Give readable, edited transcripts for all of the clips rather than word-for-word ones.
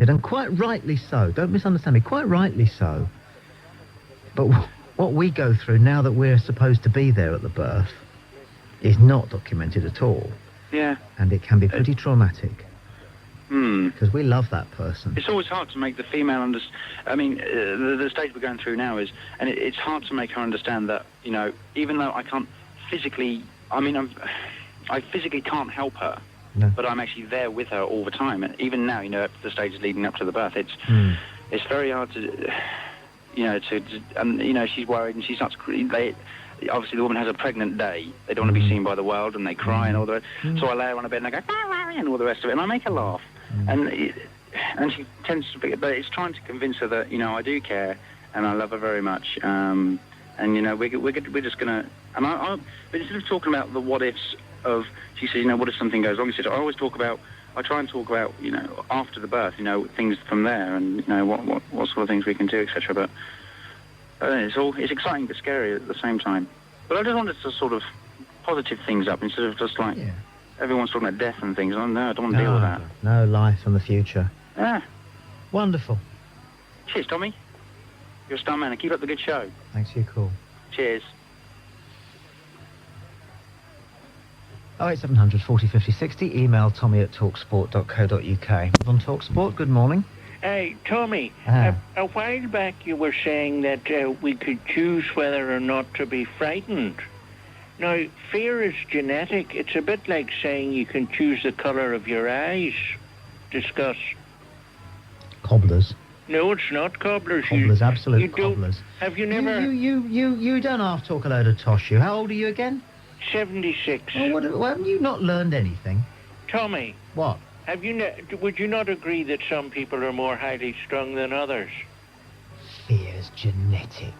David, and quite rightly so. Don't misunderstand me. Quite rightly so. But what we go through now that we're supposed to be there at the birth is not documented at all. Yeah. And it can be pretty traumatic. Because we love that person. It's always hard to make the female understand. I mean, the stage we're going through now is, and it's hard to make her understand that, you know, even though I can't physically, I physically can't help her, but I'm actually there with her all the time. And even now, you know, the stages leading up to the birth, it's very hard to, you know, and you know, she's worried and she starts. Obviously, the woman has a pregnant day. They don't want to be seen by the world, and they cry and all the rest. So I lay her on a bed and I go, and all the rest of it, and I make her laugh. And she tends to be, but it's trying to convince her that, you know, I do care and I love her very much. And you know, we're just gonna. And but instead of talking about the what ifs of, she says, you know, what if something goes wrong? She says, I try and talk about, you know, after the birth, you know, things from there, and you know what sort of things we can do, etc. But it's exciting but scary at the same time. But I just wanted to sort of positive things up instead of just like everyone's talking about death and things. Oh, no, I don't want to deal with that. No, life and the future. Yeah. Wonderful. Cheers, Tommy. You're a star man, and keep up the good show. Thanks for your call. Cheers. 08700 40 50 60. Email tommy@talksport.co.uk. On Talksport, good morning. Hey, Tommy, a while back you were saying that we could choose whether or not to be frightened. Now, fear is genetic. It's a bit like saying you can choose the colour of your eyes. Discuss. Cobblers. No, it's not cobblers. Cobblers, absolute cobblers. Have you never... You don't half talk a load of tosh, you. How old are you again? 76. Oh, haven't you not learned anything? Tommy. What? Would you not agree that some people are more highly strung than others? Fear's genetic.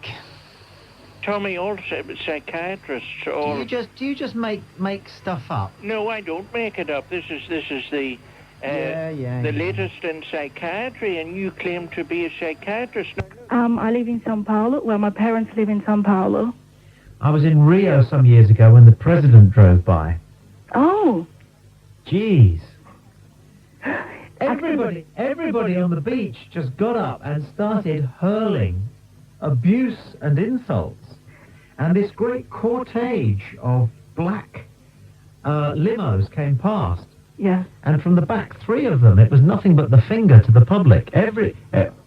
Tommy, all psychiatrists, all... Do you just make stuff up? No, I don't make it up. This is the latest in psychiatry, and you claim to be a psychiatrist. I live in São Paulo. Well, my parents live in São Paulo. I was in Rio some years ago when the president drove by. Oh. Jeez. Everybody on the beach just got up and started hurling abuse and insults. And this great cortege of black limos came past. Yeah. And from the back, 3 of them, it was nothing but the finger to the public.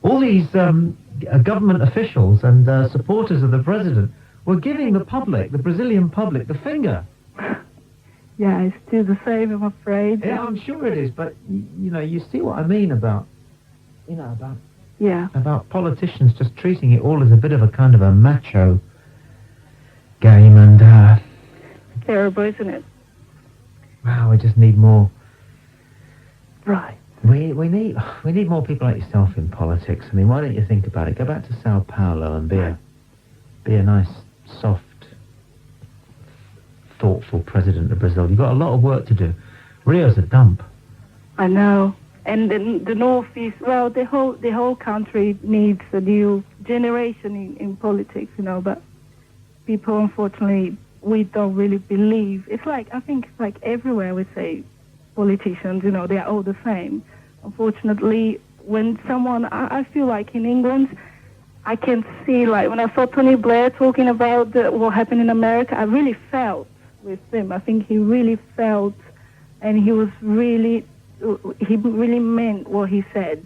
All these government officials and supporters of the president were giving the public, the Brazilian public, the finger. Yeah, it's still the same, I'm afraid. Yeah, I'm sure it is, but, you know, you see what I mean about politicians just treating it all as a bit of a kind of a macho game, and... terrible, isn't it? Wow, we just need more... Right. We need more people like yourself in politics. I mean, why don't you think about it? Go back to Sao Paulo and be a nice, soft, thoughtful president of Brazil. You've got a lot of work to do. Rio's a dump. I know. And the Northeast, well, the whole country needs a new generation in politics, you know, but people, unfortunately, we don't really believe. I think it's like everywhere we say politicians, you know, they are all the same. Unfortunately, when someone, I feel like in England, I can see, like, when I saw Tony Blair talking about what happened in America, I really felt with him. I think he really felt, and he really meant what he said.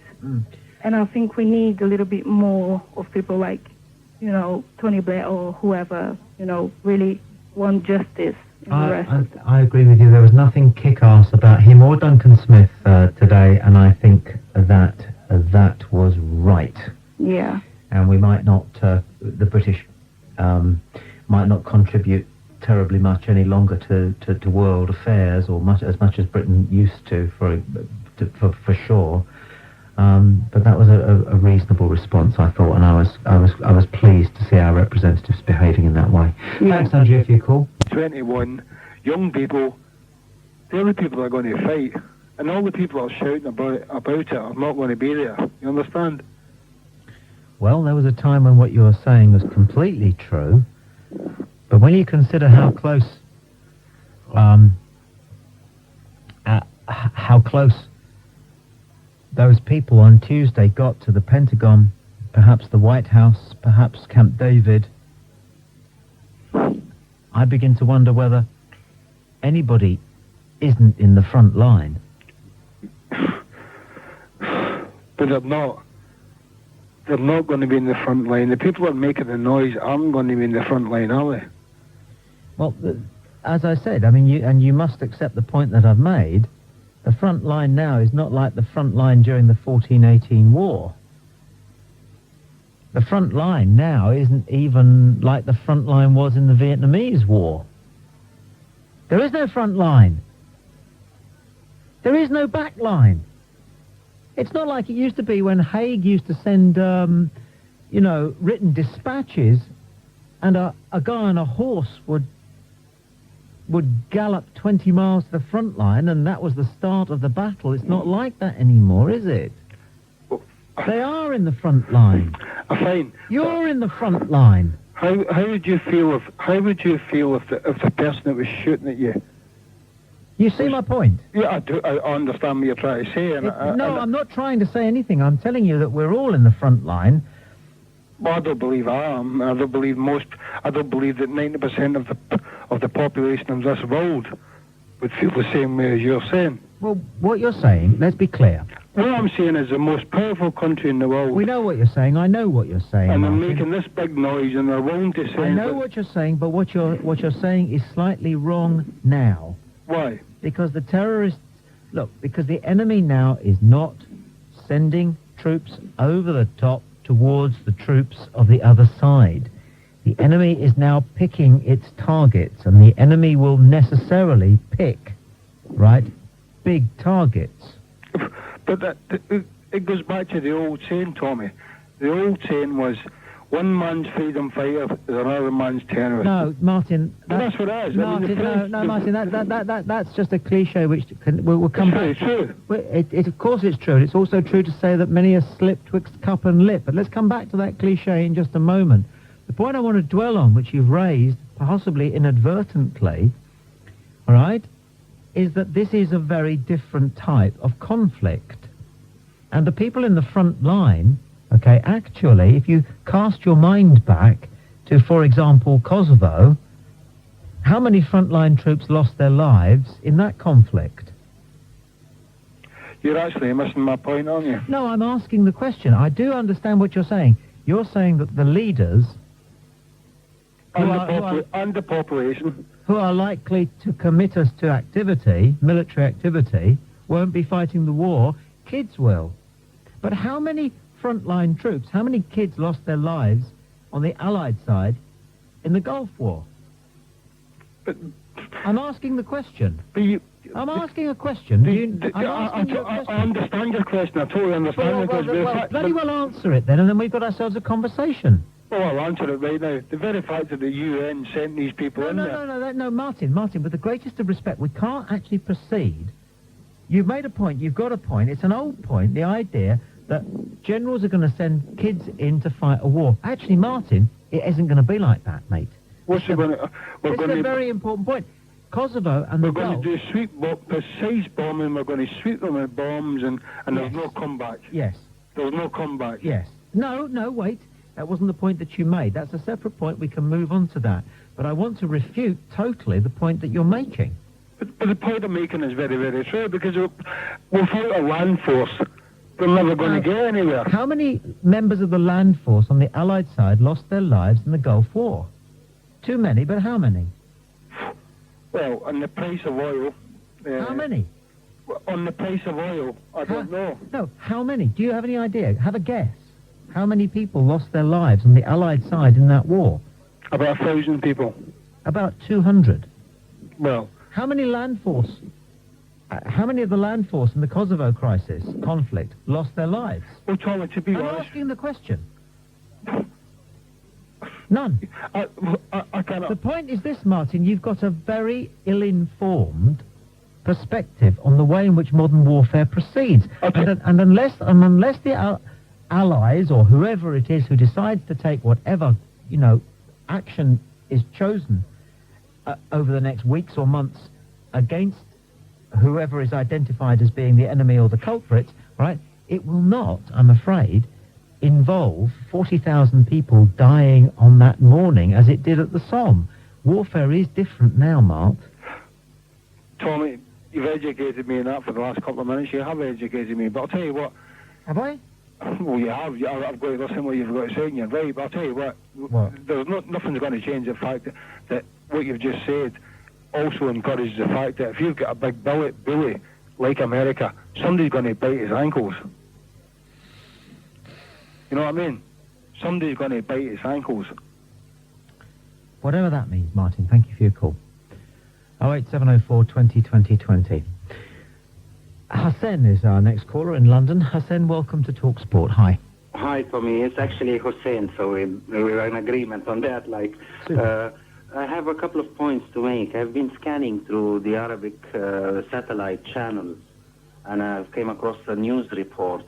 And I think we need a little bit more of people like, you know, Tony Blair or whoever, you know, really want justice. I agree with you. There was nothing kick-ass about him or Duncan Smith today, and I think that was right. Yeah. And we might not, the British might not contribute terribly much any longer to world affairs, or as much as Britain used to, for sure. But that was a reasonable response, I thought, and I was pleased to see our representatives behaving in that way. Yeah. Thanks, Andrea, for your call. 21 young people, they're the people that are going to fight, and all the people that are shouting about it are not going to be there. You understand? Well, there was a time when what you were saying was completely true, but when you consider how close those people on Tuesday got to the Pentagon, perhaps the White House, perhaps Camp David, I begin to wonder whether anybody isn't in the front line. But they're not. They're not going to be in the front line. The people that are making the noise aren't going to be in the front line, are they? Well, as I said, I mean, you must accept the point that I've made. The front line now is not like the front line during the 1418 war. The front line now isn't even like the front line was in the Vietnamese war. There is no front line. There is no back line. It's not like it used to be when Haig used to send, written dispatches, and a guy on a horse would gallop 20 miles to the front line, and that was the start of the battle. It's not like that anymore, is it? They are in the front line. Fine. You're in the front line. How would you feel if the person that was shooting at you? You see my point? Yeah, I do. I understand what you're trying to say. I'm not trying to say anything. I'm telling you that we're all in the front line. Well, I don't believe I am. I don't believe that 90% of the population of this world would feel the same way as you're saying. Well, what you're saying, let's be clear. What I'm saying is the most powerful country in the world. We know what you're saying. I know what you're saying. And they're Martin. making this big noise, and they're willing to say. I know what you're saying, but what you're saying is slightly wrong now. Why? Because the terrorists, because the enemy now is not sending troops over the top towards the troops of the other side. The enemy is now picking its targets, and the enemy will necessarily pick, big targets. But it goes back to the old saying, Tommy. The old saying was, one man's freedom fighter is another man's terrorist. No, Martin. That's what it is. Martin, Martin, that's just a cliche which will come back. It's true. Of course it's true. It's also true to say that many are slipped twixt cup and lip. But let's come back to that cliche in just a moment. The point I want to dwell on, which you've raised, possibly inadvertently, all right, is that this is a very different type of conflict. And the people in the front line, okay, actually, if you cast your mind back to, for example, Kosovo, how many frontline troops lost their lives in that conflict? You're actually missing my point, aren't you? No, I'm asking the question. I do understand what you're saying. You're saying that the leaders and the population who are likely to commit us to activity, military activity, won't be fighting the war. Kids will. But how many frontline troops, how many kids lost their lives on the Allied side in the Gulf War? But I'm asking the question. I'm asking a question. I understand your question. I totally understand it. Bloody well answer it then, and then we've got ourselves a conversation. Well, I'll answer it right now. The very fact that the UN sent these people in there... No, Martin, with the greatest of respect, we can't actually proceed. You've made a point, you've got a point, it's an old point, the idea that generals are going to send kids in to fight a war. Actually, Martin, it isn't going to be like that, mate. What's it going to... It's a very important point. Kosovo and the Gulf... We're going to do precise bombing, we're going to sweep them with bombs, and there's no comeback. Yes. There's no comeback. Yes. No, wait. That wasn't the point that you made. That's a separate point. We can move on to that. But I want to refute totally the point that you're making. But the point I'm making is very, very true, because without a land force, we're never going to get anywhere. How many members of the land force on the Allied side lost their lives in the Gulf War? Too many, but how many? Well, on the price of oil... how many? On the price of oil, I don't know. No, how many? Do you have any idea? Have a guess. How many people lost their lives on the Allied side in that war? About 1,000 people. About 200. Well... How many of the land force in the Kosovo conflict lost their lives? Well, Tommy, to be honest... I'm asking the question. None. I cannot... The point is this, Martin, you've got a very ill-informed perspective on the way in which modern warfare proceeds. Okay. And unless the Allies or whoever it is who decides to take whatever, action is chosen over the next weeks or months against whoever is identified as being the enemy or the culprit, right? it will not, I'm afraid, involve 40,000 people dying on that morning as it did at the Somme. Warfare is different now, Mark. Tommy, you've educated me in that for the last couple of minutes. You have educated me, but I'll tell you what. Have I? Well, you have. I've got to listen to what you've got to say, and you're right. But I'll tell you what. There's nothing's going to change the fact that what you've just said also encourages the fact that if you've got a big bully like America, somebody's going to bite his ankles. You know what I mean? Somebody's going to bite his ankles. Whatever that means, Martin. Thank you for your call. 08704 20 20 20. Hassan is our next caller in London. Hassan, welcome to Talksport. Hi. Hi, Tommy. It's actually Hussein, so we're in agreement on that. I have a couple of points to make. I've been scanning through the Arabic satellite channels, and I came across a news report,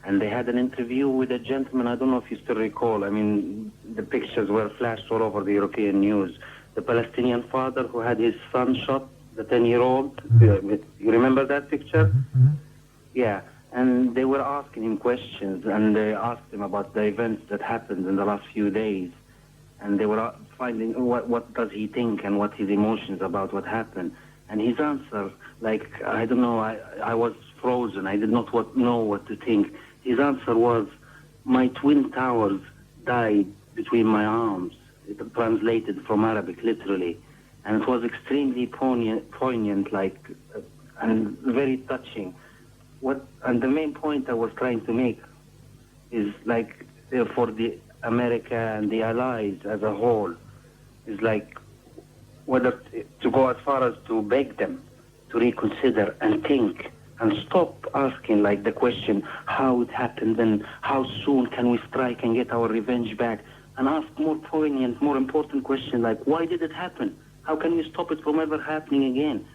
and they had an interview with a gentleman. I don't know if you still recall. I mean, the pictures were flashed all over the European news. The Palestinian father who had his son shot, the 10-year-old. Mm-hmm. You remember that picture? Mm-hmm. Yeah. And they were asking him questions, and they asked him about the events that happened in the last few days. And they were finding what does he think and what his emotions about what happened. And his answer, I don't know, I was frozen. I did not know what to think. His answer was, my twin towers died between my arms. It translated from Arabic, literally. And it was extremely poignant, and very touching. And the main point I was trying to make is for the America and the Allies as a whole, is whether to go as far as to beg them to reconsider and think and stop asking the question how it happened and how soon can we strike and get our revenge back, and ask more poignant, more important questions why did it happen? How can we stop it from ever happening again?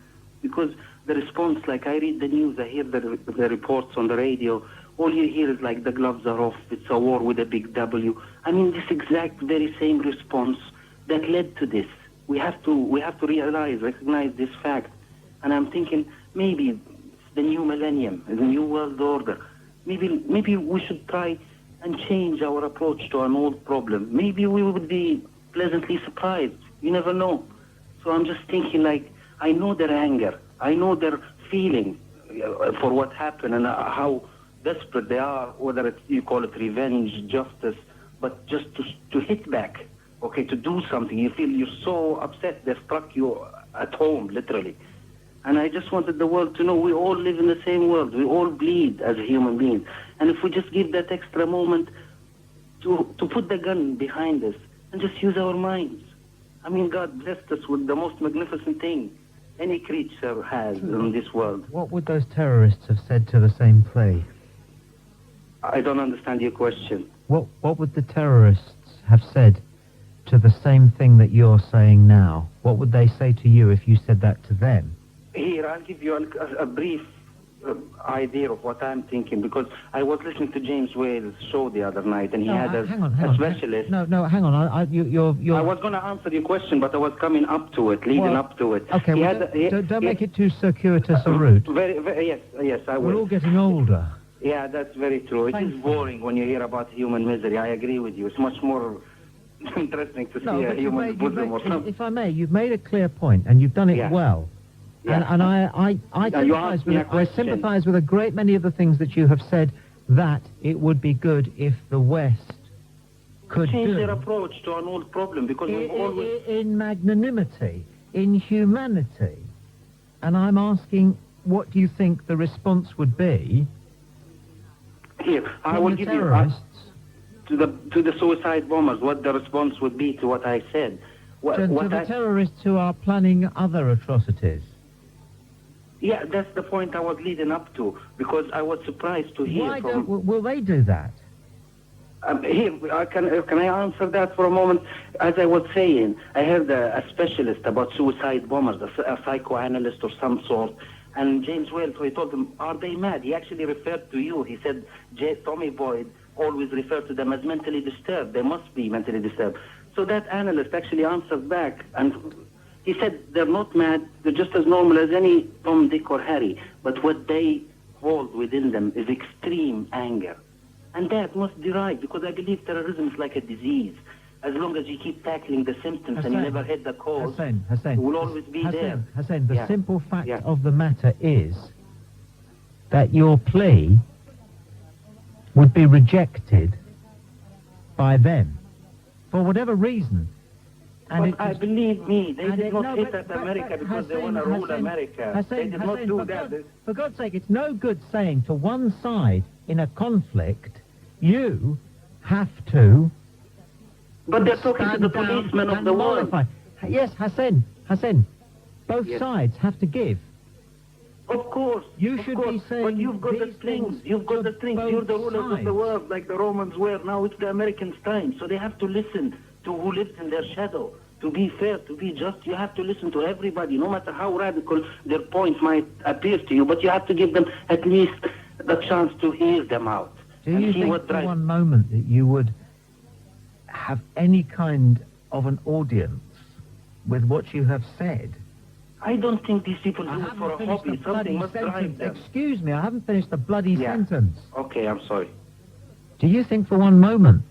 Because the response, I read the news, I hear the reports on the radio, all you hear is the gloves are off, it's a war with a big W. I mean, this exact very same response that led to this. We have to recognize this fact. And I'm thinking, maybe it's the new millennium, the new world order. Maybe we should try and change our approach to an old problem. Maybe we would be pleasantly surprised. You never know. So I'm just thinking, I know their anger. I know their feeling for what happened and how desperate they are, whether you call it revenge, justice, but just to hit back, okay, to do something. You feel you're so upset they struck you at home, literally. And I just wanted the world to know we all live in the same world. We all bleed as human beings. And if we just give that extra moment to put the gun behind us and just use our minds. I mean, God blessed us with the most magnificent thing any creature has in this world. What would those terrorists have said to the same plea? I don't understand your question. What would the terrorists have said to the same thing that you're saying now? What would they say to you if you said that to them? Here, I'll give you a brief idea of what I'm thinking, because I was listening to James Whale's show the other night, and he had a specialist. Hang on. I was going to answer your question, but I was coming up to it, leading up to it. Okay, don't make it too circuitous a route. Yes, I will. We're all getting older. Yeah, that's very true. It is boring when you hear about human misery. I agree with you. It's much more interesting to see a human bosom or something. If I may, you've made a clear point, and you've done it well. Yeah. And I sympathise with a great many of the things that you have said, that it would be good if the West could change their approach to an old problem, because we've always... in magnanimity, in humanity. And I'm asking, what do you think the response would be? Here, I will give you to the suicide bombers what the response would be to what I said. To the terrorists who are planning other atrocities. Yeah, that's the point I was leading up to, because I was surprised to hear will they do that? Can I answer that for a moment? As I was saying, I heard a specialist about suicide bombers, a psychoanalyst or some sort, and James Whale, so he told them, are they mad? He actually referred to you. He said, Tommy Boyd always referred to them as mentally disturbed. They must be mentally disturbed. So that analyst actually answered back, and he said they're not mad, they're just as normal as any Tom, Dick, or Harry. But what they hold within them is extreme anger. And that must derive, because I believe terrorism is like a disease. As long as you keep tackling the symptoms and you never hit the cause, it will always be there. Hussein, the Yeah. simple fact Yeah. of the matter is that your plea would be rejected by them for whatever reason. But I believe me, they and did it- not no, hit but- at America but because they Hussein, want to rule Hussein, America. Hussein, They did not Hussein, do for that. God- for God's sake, it's no good saying to one side in a conflict, you have to But they're talking to stand the down policemen of and the world. mollify. Yes, Hussein, both Yes. sides have to give. Of course. You of should course. be saying But you've got the these strings. things You've got to the strings. both You're the rulers of the sides. world, like the Romans were. Now it's the Americans' time. So they have to listen to who lives in their shadow. To be fair, to be just, you have to listen to everybody, no matter how radical their point might appear to you. But you have to give them at least the chance to hear them out. Do and you see think what for drives. one moment that you would have any kind of an audience with what you have said? I don't think these people I do it haven't for a finished the hobby. Something bloody must drive sentence. them. Excuse me, I haven't finished the bloody Yeah. sentence. Okay, I'm sorry. Do you think for one moment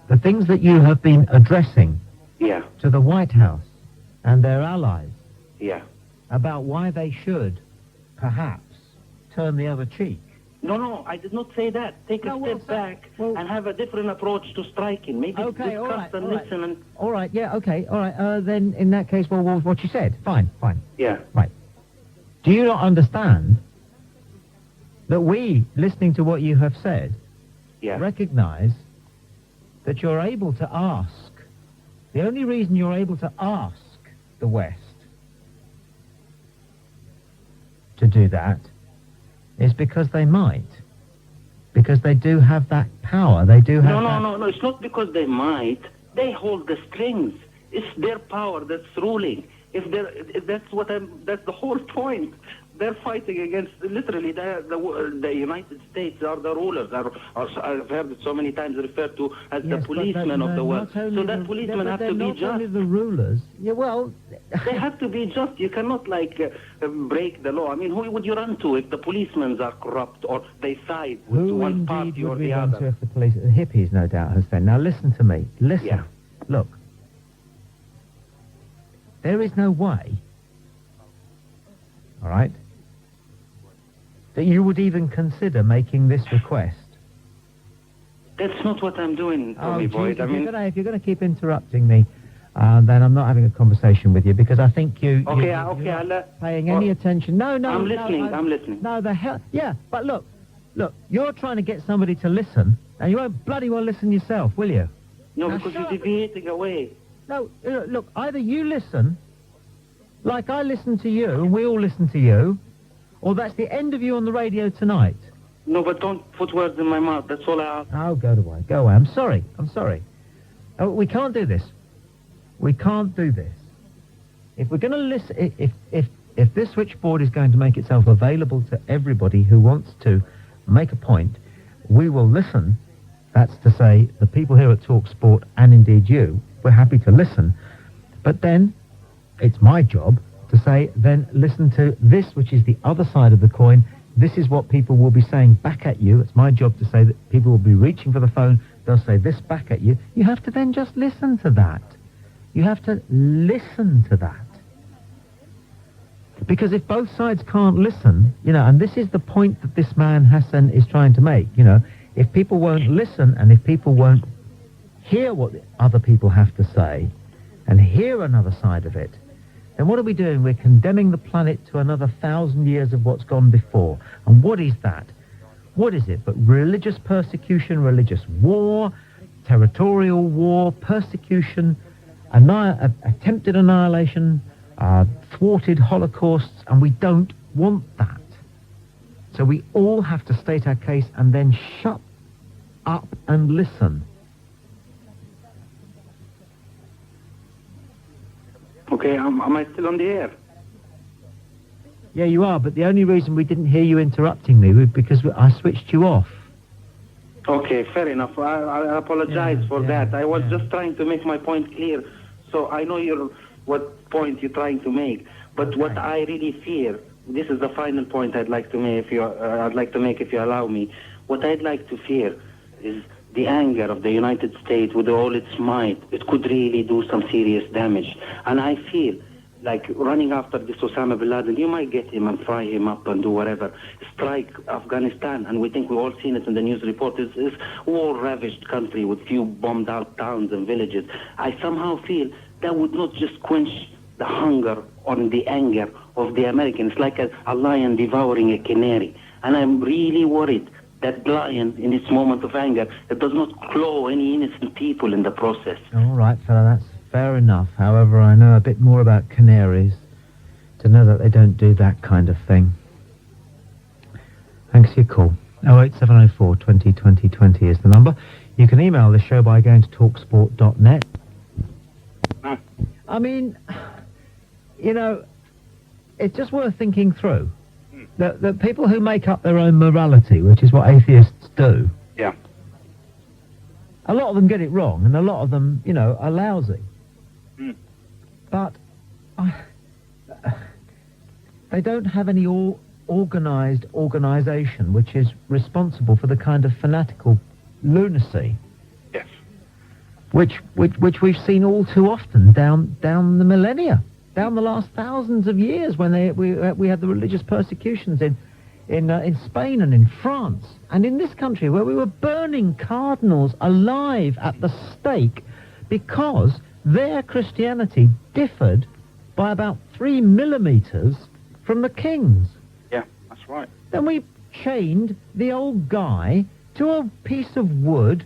the things that you have been addressing Yeah, to the White House and their allies yeah. about why they should perhaps turn the other cheek? No, I did not say that. Take No, a well, step back well- and have a different approach to striking. Maybe Okay, all discuss right, and all right. listen and... All right, yeah, okay, all right. Then in that case, well, what you said, fine. Yeah. Right. Do you not understand that we, listening to what you have said, Yeah. recognize that you're able to ask, the only reason you're able to ask the West to do that is because they might. Because they do have that power. They do have that... No. It's not because they might. They hold the strings. It's their power that's ruling. If that's the whole point. They're fighting against, literally, the United States are the rulers. I've heard it so many times referred to as the Yes, but policemen of the world. not only So that the- policemen but have they're to be not only just. the rulers. Yeah, well... They have to be just. You cannot, break the law. I mean, who would you run to if the policemen are corrupt or they side with Who one indeed party or would we the run to other? if the police... The hippies, no doubt, has said. Now, listen to me. Listen. Yeah. Look. There is no way, all right, that you would even consider making this request. That's not what I'm doing, Tommy Boyd. Jesus, I mean, if you're going to keep interrupting me, then I'm not having a conversation with you because I think you're not paying any attention. No, I'm listening. I'm listening. No, the hell... Yeah, but look, you're trying to get somebody to listen, and you won't bloody well listen yourself, will you? No, Now because shut you're up. deviating away. No, look, either you listen, like I listen to you, and we all listen to you, or that's the end of you on the radio tonight. No, but don't put words in my mouth. That's all I ask. Oh, go away. I'm sorry. Oh, we can't do this. We can't do this. If we're going to listen, if this switchboard is going to make itself available to everybody who wants to make a point, we will listen. That's to say, the people here at Talksport, and indeed you, we're happy to listen. But then, it's my job to say, then listen to this, which is the other side of the coin. This is what people will be saying back at you. It's my job to say that people will be reaching for the phone. They'll say this back at you. You have to then just listen to that. You have to listen to that. Because if both sides can't listen, and this is the point that this man Hassan is trying to make, if people won't listen and if people won't hear what the other people have to say and hear another side of it, then what are we doing? We're condemning the planet to another 1,000 years of what's gone before. And what is that? What is it but religious persecution, religious war, territorial war, persecution, attempted annihilation, thwarted holocausts, and we don't want that. So we all have to state our case and then shut up and listen. Okay, am I still on the air? Yeah, you are, but the only reason we didn't hear you interrupting me was because I switched you off. Okay, fair enough. I apologize for that. I was just trying to make my point clear. So I know what point you're trying to make. But what I really fear this is the final point I'd like to make if you allow me. What I'd like to fear is the anger of the United States with all its might. It could really do some serious damage. And I feel like running after this Osama bin Laden, you might get him and fry him up and do whatever. Strike Afghanistan, and we think we've all seen it in the news report. It's war-ravaged country with few bombed-out towns and villages. I somehow feel that would not just quench the hunger or the anger of the Americans. It's like a lion devouring a canary. And I'm really worried that lion, in its moment of anger, it does not claw any innocent people in the process. All right, fella, that's fair enough. However, I know a bit more about canaries to know that they don't do that kind of thing. Thanks for your call. 08704 20 20 20 is the number. You can email the show by going to talksport.net. No. I mean, you know, it's just worth thinking through. The people who make up their own morality, which is what atheists do, Yeah. a lot of them get it wrong, and a lot of them, you know, are lousy. But they don't have any organised organisation which is responsible for the kind of fanatical lunacy Yes. which we've seen all too often down the millennia, down the last thousands of years, when we had the religious persecutions in Spain and in France and in this country, where we were burning cardinals alive at the stake because their Christianity differed by about 3 millimeters from the king's. Yeah, that's right. Then we chained the old guy to a piece of wood,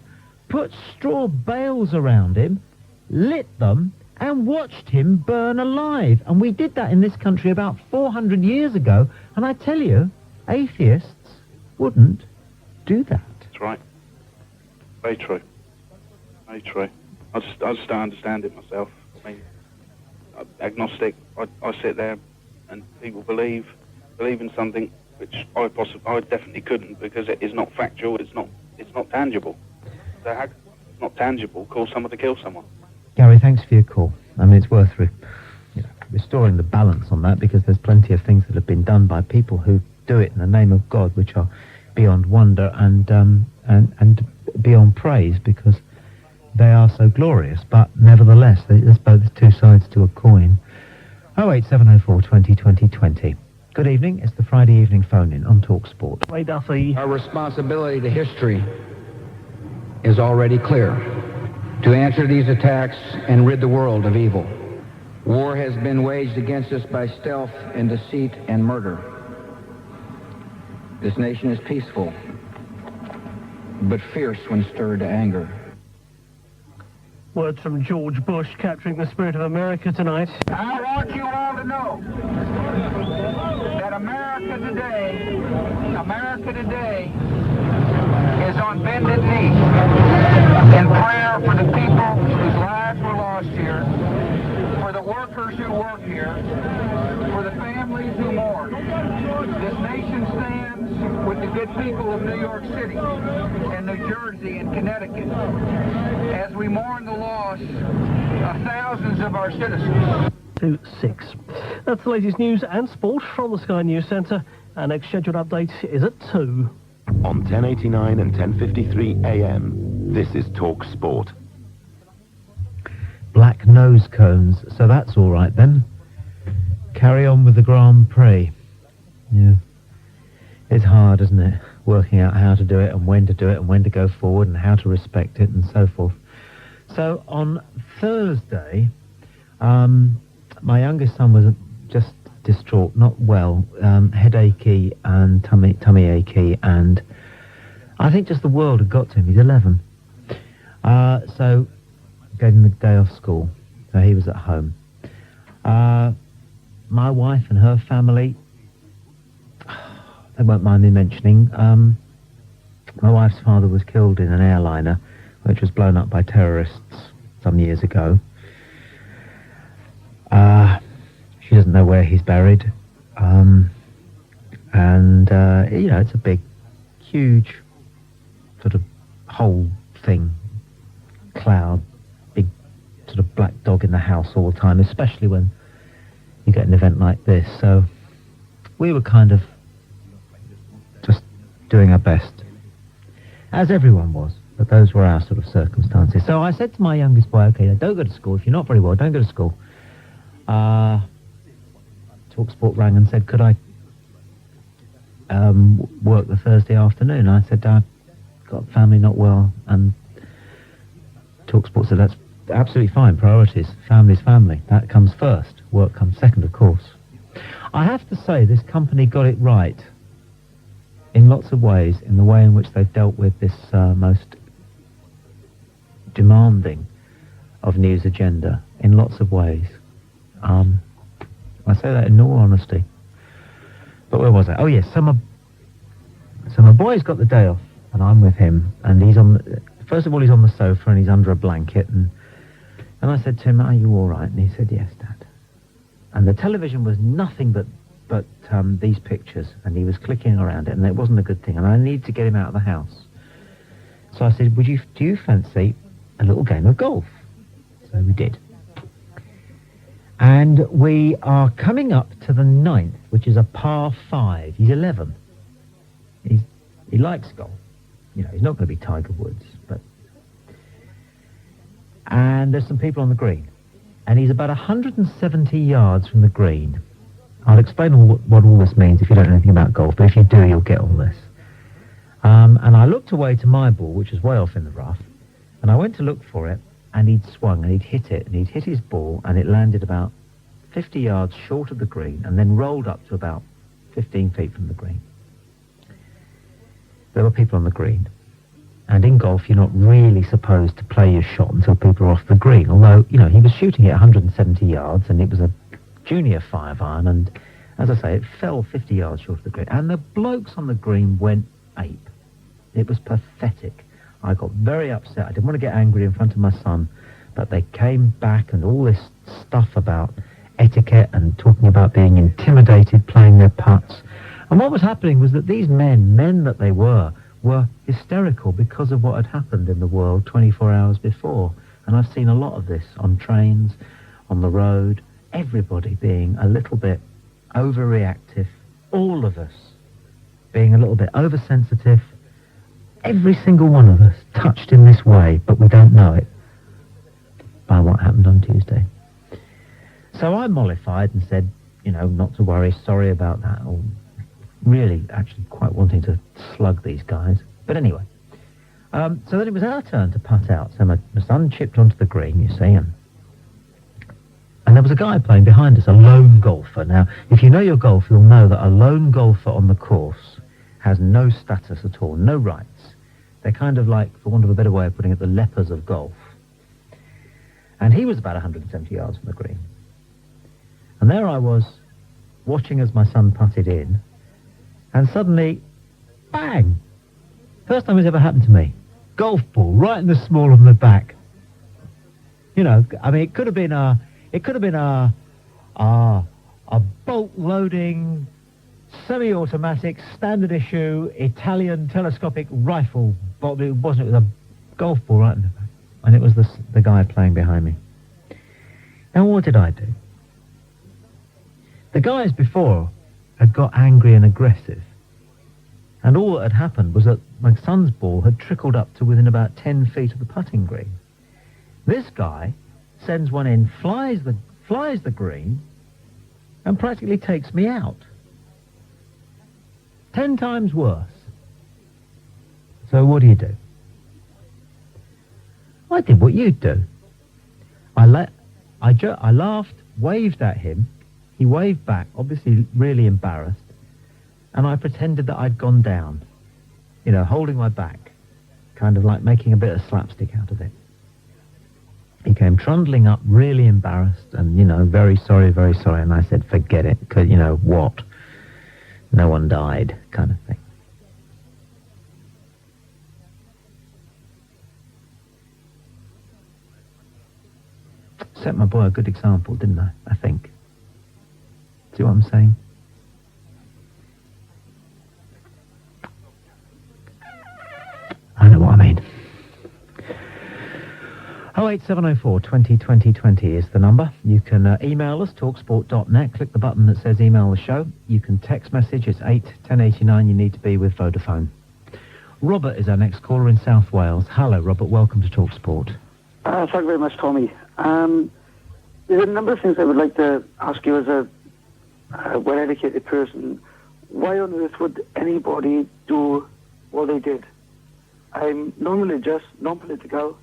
put straw bales around him, lit them, and watched him burn alive. And we did that in this country about 400 years ago. And I tell you, atheists wouldn't do that. That's right. Very true. Very true. I just don't understand it myself. I mean, agnostic. I sit there, and people believe in something which I definitely couldn't, because it is not factual. It's not tangible. So how, it's not tangible. Cause someone to kill someone. Gary, thanks for your call. I mean, it's worth restoring the balance on that, because there's plenty of things that have been done by people who do it in the name of God, which are beyond wonder and beyond praise, because they are so glorious. But nevertheless, there's both two sides to a coin. 08704 20 20 20. Good evening. It's the Friday evening phone-in on Talksport. Ray Duffy. Our responsibility to history is already clear: to answer these attacks and rid the world of evil. War has been waged against us by stealth and deceit and murder. This nation is peaceful, but fierce when stirred to anger. Words from George Bush capturing the spirit of America tonight. I want you all to know that America today is on bended knee in prayer for the people whose lives were lost here, for the workers who work here, for the families who mourn. This nation stands with the good people of New York City and New Jersey and Connecticut as we mourn the loss of thousands of our citizens. 2-6. That's the latest news and sport from the Sky News Centre. Our next scheduled update is at 2. On 1089 and 1053 AM, this is Talk Sport. Black nose cones, so that's all right then. Carry on with the Grand Prix. Yeah. It's hard, isn't it? Working out how to do it and when to do it and when to go forward and how to respect it and so forth. So on Thursday, my youngest son was just distraught, not well, headachy and tummy achy, and I think just the world had got to him. He's 11. So gave him the day off school, so he was at home. My wife and her family, they won't mind me mentioning, my wife's father was killed in an airliner which was blown up by terrorists some years ago. She doesn't know where he's buried. It's a big, huge sort of whole thing, cloud, big sort of black dog in the house all the time, especially when you get an event like this. So we were kind of just doing our best, as everyone was, but those were our sort of circumstances. So I said to my youngest boy, okay, don't go to school. If you're not very well, don't go to school. Talksport rang and said, could I work the Thursday afternoon? I said, I've got family not well, and Talksport said, that's absolutely fine. Priorities. Family's family. That comes first. Work comes second, of course. I have to say, this company got it right in lots of ways, in the way in which they've dealt with this most demanding of news agenda, in lots of ways. I say that in all honesty. But where was I? Oh yes, so my boy's got the day off, and I'm with him, and he's on. First of all, he's on the sofa and he's under a blanket, and I said to him, "Are you all right?" And he said, "Yes, Dad." And the television was nothing but these pictures, and he was clicking around it, and it wasn't a good thing, and I needed to get him out of the house. So I said, do you fancy a little game of golf? So we did. And we are coming up to the 9th, which is a par 5. He's 11. He likes golf. You know, he's not going to be Tiger Woods, but... And there's some people on the green. And he's about 170 yards from the green. I'll explain what all this means if you don't know anything about golf, but if you do, you'll get all this. And I looked away to my ball, which was way off in the rough, and I went to look for it, and he'd swung, and he'd hit it, and he'd hit his ball, and it landed about 50 yards short of the green, and then rolled up to about 15 feet from the green. There were people on the green. And in golf, you're not really supposed to play your shot until people are off the green, although, you know, he was shooting it 170 yards, and it was a junior 5-iron, and as I say, it fell 50 yards short of the green, and the blokes on the green went ape. It was pathetic. I got very upset. I didn't want to get angry in front of my son, but they came back and all this stuff about etiquette and talking about being intimidated playing their putts. And what was happening was that these men that they were hysterical because of what had happened in the world 24 hours before. And I've seen a lot of this on trains, on the road, everybody being a little bit overreactive, all of us being a little bit oversensitive, every single one of us touched in this way, but we don't know it, by what happened on Tuesday. So I mollified and said, you know, not to worry, sorry about that, or really actually quite wanting to slug these guys. But anyway, so then it was our turn to putt out. So my son chipped onto the green, you see, and there was a guy playing behind us, a lone golfer. Now, if you know your golf, you'll know that a lone golfer on the course has no status at all, no rights. They're kind of like, for want of a better way of putting it, the lepers of golf. And he was about 170 yards from the green. And there I was, watching as my son putted in, and suddenly, bang! First time it's ever happened to me. Golf ball right in the small of my back. You know, I mean, it could have been a bolt-loading, semi-automatic, standard issue, Italian telescopic rifle, but it wasn't. It was a golf ball right in the back, and it was the guy playing behind me. Now, what did I do? The guys before had got angry and aggressive, and all that had happened was that my son's ball had trickled up to within about 10 feet of the putting green. This guy sends one in, flies the green, and practically takes me out. 10 times worse. So what do? I did what you'd do. I laughed, waved at him. He waved back, obviously really embarrassed, and I pretended that I'd gone down, you know, holding my back, kind of like making a bit of slapstick out of it. He came trundling up, really embarrassed, and, you know, very sorry, and I said, forget it, because, you know, what? No one died, kind of thing. Set my boy a good example, didn't I think? See what I'm saying? I know what I mean. 08704 20 20 20 is the number. You can email us, talksport.net, click the button that says email the show. You can text message, it's 81089, you need to be with Vodafone. Robert is our next caller in South Wales. Hello, Robert, welcome to Talksport. Thank you very much, Tommy. There's a number of things I would like to ask you as a well-educated person. Why on earth would anybody do what they did? I'm non-religious, non-political,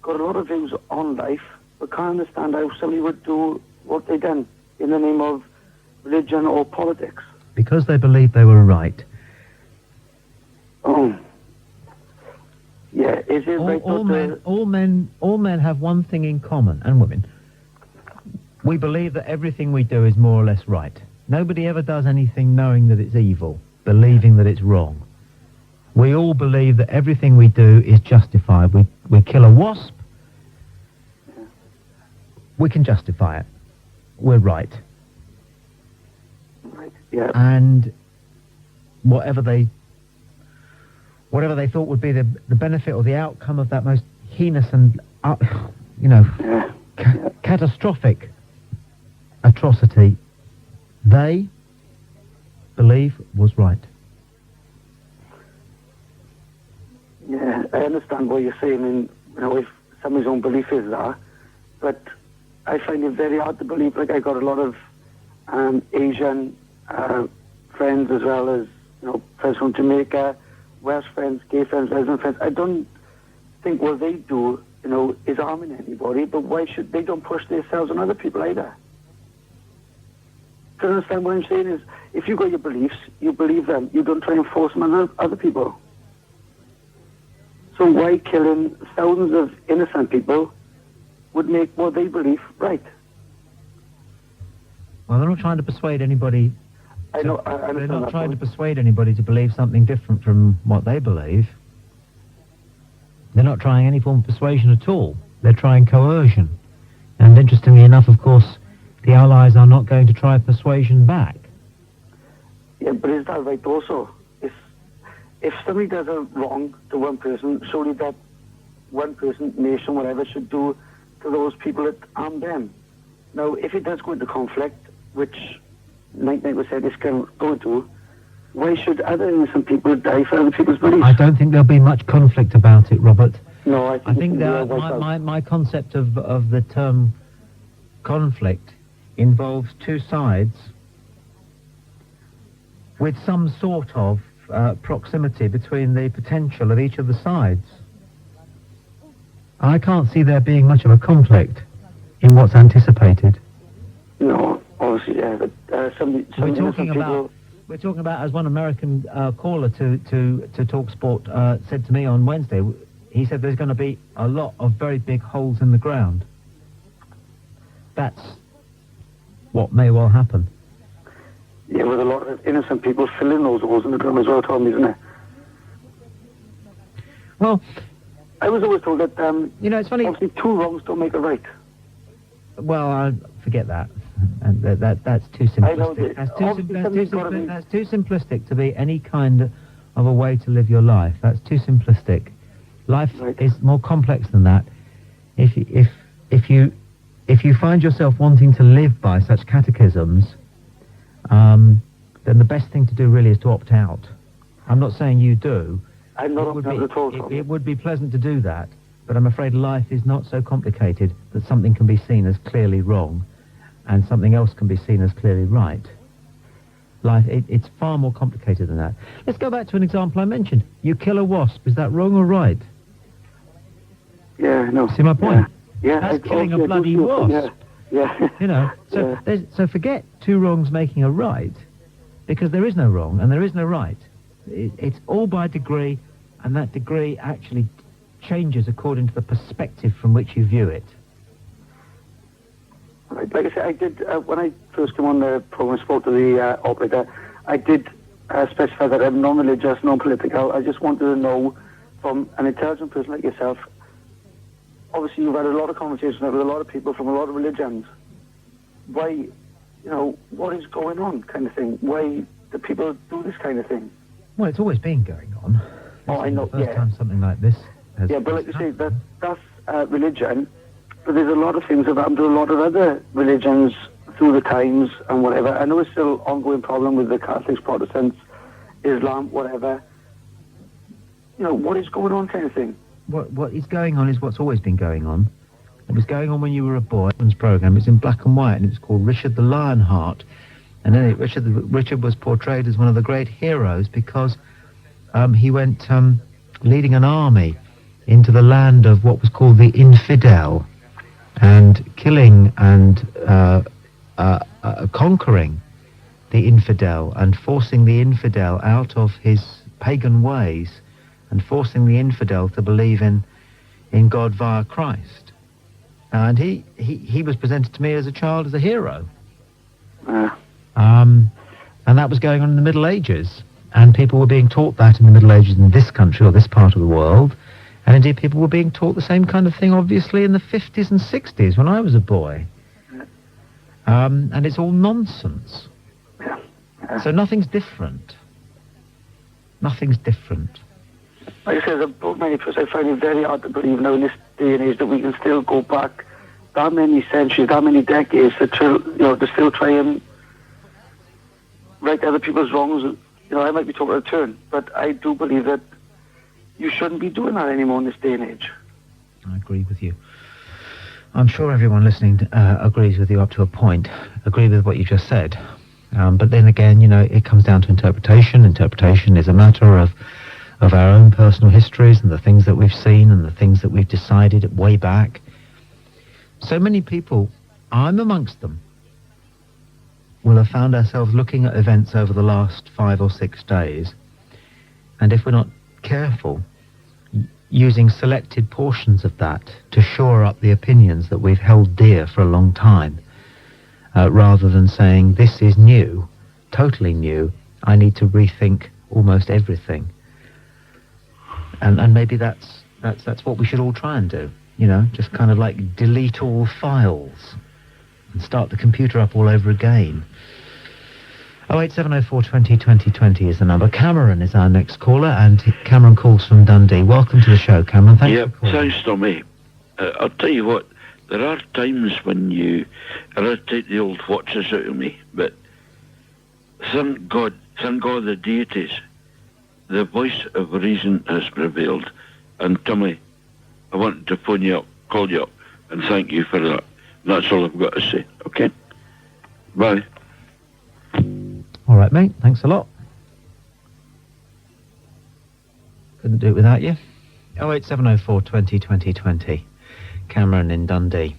got a lot of views on life, but can't understand how somebody would do what they done in the name of religion or politics. Because they believed they were right. Oh. Yeah, is it right? All men have one thing in common, and women. We believe that everything we do is more or less right. Nobody ever does anything knowing that it's evil, believing that it's wrong. We all believe that everything we do is justified. We kill a wasp, we can justify it. We're right. Right, yeah. And whatever they thought would be the benefit or the outcome of that most heinous and, catastrophic atrocity, they believe was right. Yeah, I understand what you're saying, and if somebody's own belief is that, but I find it very hard to believe. Like, I got a lot of Asian friends, as well as friends from Jamaica, Welsh friends, gay friends, lesbian friends. I don't think what they do, is harming anybody, but why should they don't push themselves on other people either? Do you understand what I'm saying? Is if you got your beliefs, you believe them. You don't try and force them on other people. So why killing thousands of innocent people would make what they believe right? Well, they're not trying to persuade anybody. I know. They're not trying to persuade anybody to believe something different from what they believe. They're not trying any form of persuasion at all. They're trying coercion. And interestingly enough, of course, the Allies are not going to try persuasion back. Yeah, but is that right also? If somebody does a wrong to one person, surely that one person, nation, whatever, should do to those people that harm them. Now, if it does go into conflict, which 99% is going to, why should other innocent people die for other people's beliefs? I don't think there'll be much conflict about it, Robert. No, I think that my concept of the term conflict involves two sides with some sort of proximity between the potential of each of the sides. I can't see there being much of a conflict in what's anticipated. No, obviously, yeah, but we're talking about, as one American caller to Talksport said to me on Wednesday, he said there's going to be a lot of very big holes in the ground. That's what may well happen. Yeah, with a lot of innocent people filling those holes in the ground as well, Tommy, isn't it? Well, I was always told that, it's funny. Obviously, two wrongs don't make a right. Well, I forget that. And that's too simplistic. That's too simplistic to be any kind of a way to live your life. That's too simplistic. Life is more complex than that. If you find yourself wanting to live by such catechisms, then the best thing to do really is to opt out. I'm not saying you do. I'm not opting out at all. It would be pleasant to do that, but I'm afraid life is not so complicated that something can be seen as clearly wrong and something else can be seen as clearly right. Life, it's far more complicated than that. Let's go back to an example I mentioned. You kill a wasp. Is that wrong or right? Yeah, no. See my point? Yeah. That's killing a bloody wasp. Yeah. So forget two wrongs making a right, because there is no wrong and there is no right. It's all by degree, and that degree actually changes according to the perspective from which you view it. Right. Like I said, I did, when I first came on the program and spoke to the operator, I did specify that I'm non-religious, non-political. I just wanted to know from an intelligent person like yourself, obviously you've had a lot of conversations with a lot of people from a lot of religions. Why, what is going on kind of thing? Why do people do this kind of thing? Well, it's always been going on. I know, the first time something like this has but like you say, that's religion, but there's a lot of things that have happened to a lot of other religions through the times and whatever. I know it's still an ongoing problem with the Catholics, Protestants, Islam, whatever. You know, what is going on kind of thing? What is going on is what's always been going on. It was going on when you were a boy. It was program. It's in black and white, and it was called Richard the Lionheart. And then Richard was portrayed as one of the great heroes because he went leading an army into the land of what was called the infidel, and killing and conquering the infidel and forcing the infidel out of his pagan ways and forcing the infidel to believe in God via Christ. And he was presented to me as a child as a hero. And that was going on in the Middle Ages. And people were being taught that in the Middle Ages in this country or this part of the world. And indeed people were being taught the same kind of thing, obviously, in the 50s and 60s when I was a boy. And it's all nonsense. So nothing's different. Nothing's different. Like I said, about many of us, I find it very hard to believe now in this day and age that we can still go back that many centuries, that many decades to still try and right other people's wrongs. You know, I might be talking out of turn, but I do believe that you shouldn't be doing that anymore in this day and age. I agree with you. I'm sure everyone listening agrees with you up to a point, agree with what you just said. But then again, you know, it comes down to interpretation. Interpretation is a matter of our own personal histories and the things that we've seen and the things that we've decided way back. So many people, I'm amongst them, will have found ourselves looking at events over the last 5 or 6 days, and if we're not careful, using selected portions of that to shore up the opinions that we've held dear for a long time, rather than saying, this is new, totally new, I need to rethink almost everything. And maybe that's what we should all try and do, you know, just kind of like delete all files and start the computer up all over again. 08704 20 20 20 is the number. Cameron is our next caller, and Cameron calls from Dundee. Welcome to the show, Cameron. Thanks for calling. Thanks, Tommy. I'll tell you what, there are times when I don't take the old watches out of me, but thank God the deities, the voice of reason has prevailed. And Tommy, I wanted to phone you up, call you up, and thank you for that. And that's all I've got to say, okay? Bye. All right, mate. Thanks a lot. Couldn't do it without you. 08704 20 20 20. Cameron in Dundee.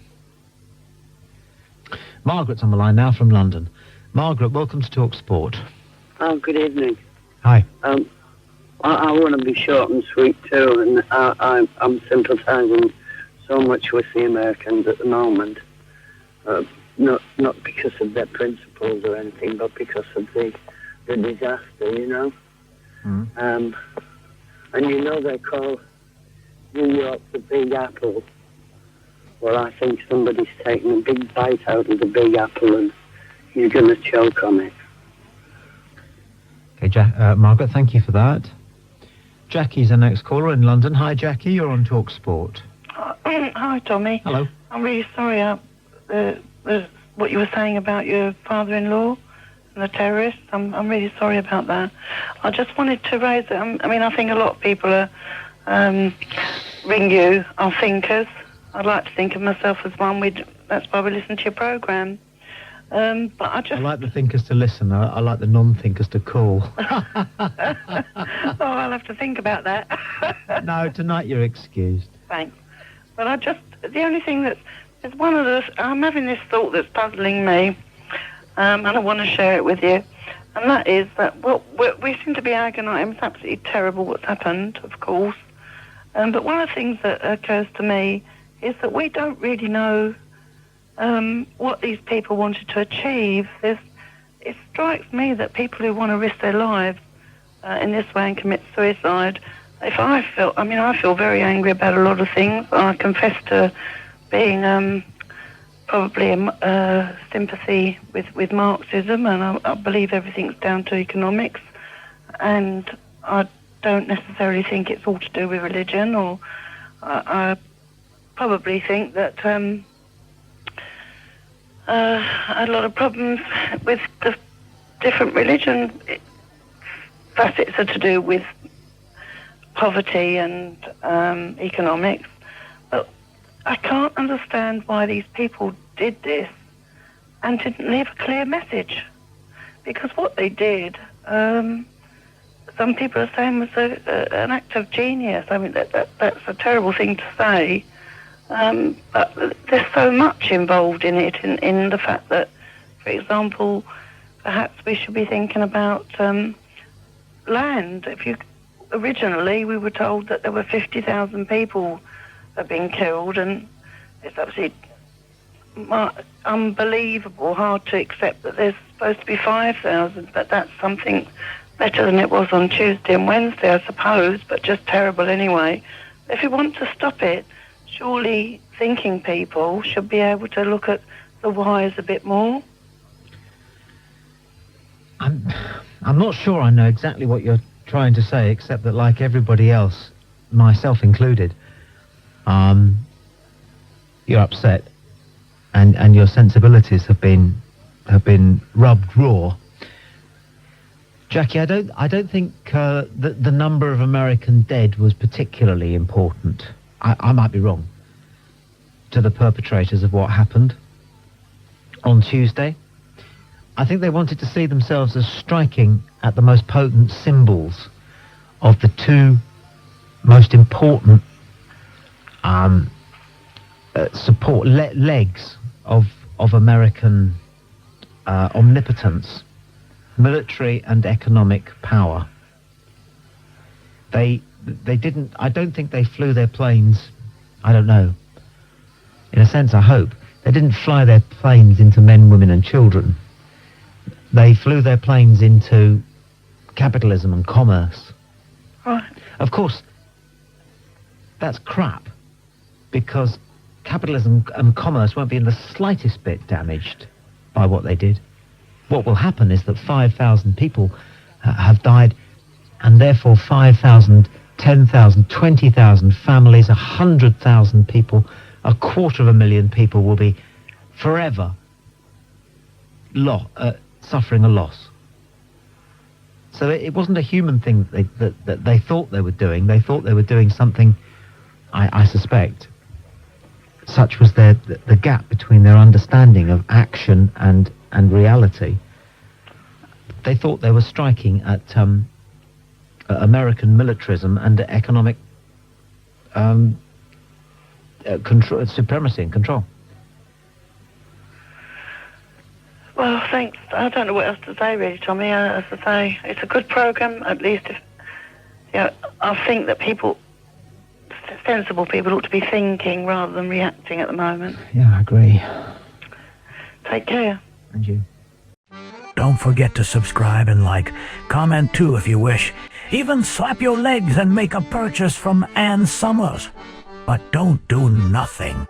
Margaret's on the line now from London. Margaret, welcome to Talksport. Oh, good evening. Hi. I want to be short and sweet too, and I'm sympathising so much with the Americans at the moment. Not because of their principles or anything, but because of the disaster, you know. And you know they call New York the Big Apple. Well, I think somebody's taking a big bite out of the Big Apple and you're going to choke on it. Okay, Margaret, thank you for that. Jackie's the next caller in London. Hi, Jackie, you're on Talksport. Hi, Tommy. Hello. I'm really sorry what you were saying about your father-in-law and the terrorists. I'm really sorry about that. I just wanted to raise it. I think a lot of people ring you are thinkers. I'd like to think of myself as one. That's why we listen to your programme. But I like the thinkers to listen. I like the non-thinkers to call. Oh, I'll have to think about that. No, tonight you're excused. Thanks. But the only thing I'm having this thought that's puzzling me, and I want to share it with you, and that is that, we seem to be agonising. It's absolutely terrible what's happened, of course, but one of the things that occurs to me is that we don't really know what these people wanted to achieve. It strikes me that people who want to risk their lives in this way and commit suicide, I feel very angry about a lot of things. I confess to being probably sympathy with Marxism, and I believe everything's down to economics, and I don't necessarily think it's all to do with religion, or probably think that a lot of problems with the different religion facets are to do with poverty and economics. But I can't understand why these people did this and didn't leave a clear message. Because what they did, some people are saying was an act of genius. I mean, that's a terrible thing to say. But there's so much involved in it, in the fact that, for example, perhaps we should be thinking about land. Originally, we were told that there were 50,000 people that have been killed, and it's absolutely unbelievable, hard to accept that there's supposed to be 5,000, but that's something better than it was on Tuesday and Wednesday, I suppose, but just terrible anyway. If you want to stop it, surely thinking people should be able to look at the whys a bit more. I'm not sure I know exactly what you're trying to say, except that, like everybody else, myself included, you're upset, and your sensibilities have been rubbed raw. Jackie, I don't think the number of American dead was particularly important. I might be wrong. To the perpetrators of what happened on Tuesday, I think they wanted to see themselves as striking at the most potent symbols of the two most important support legs of American omnipotence, military and economic power. They didn't. I don't think they flew their planes. I don't know. In a sense, I hope they didn't fly their planes into men, women, and children. They flew their planes into capitalism and commerce. Right. Of course, that's crap, because capitalism and commerce won't be in the slightest bit damaged by what they did. What will happen is that 5,000 people have died, and therefore 5,000, 10,000, 20,000 families, 100,000 people, 250,000 people will be forever suffering a loss. So it wasn't a human thing that they thought they were doing. They thought they were doing something, I suspect. Such was the gap between their understanding of action and reality. They thought they were striking at American militarism and economic supremacy and control. Well, thanks. I don't know what else to say, really, Tommy. As I say, it's a good programme, at least. I think that sensible people ought to be thinking rather than reacting at the moment. Yeah, I agree. Take care. And you. Don't forget to subscribe and like. Comment too if you wish. Even slap your legs and make a purchase from Ann Summers. But don't do nothing.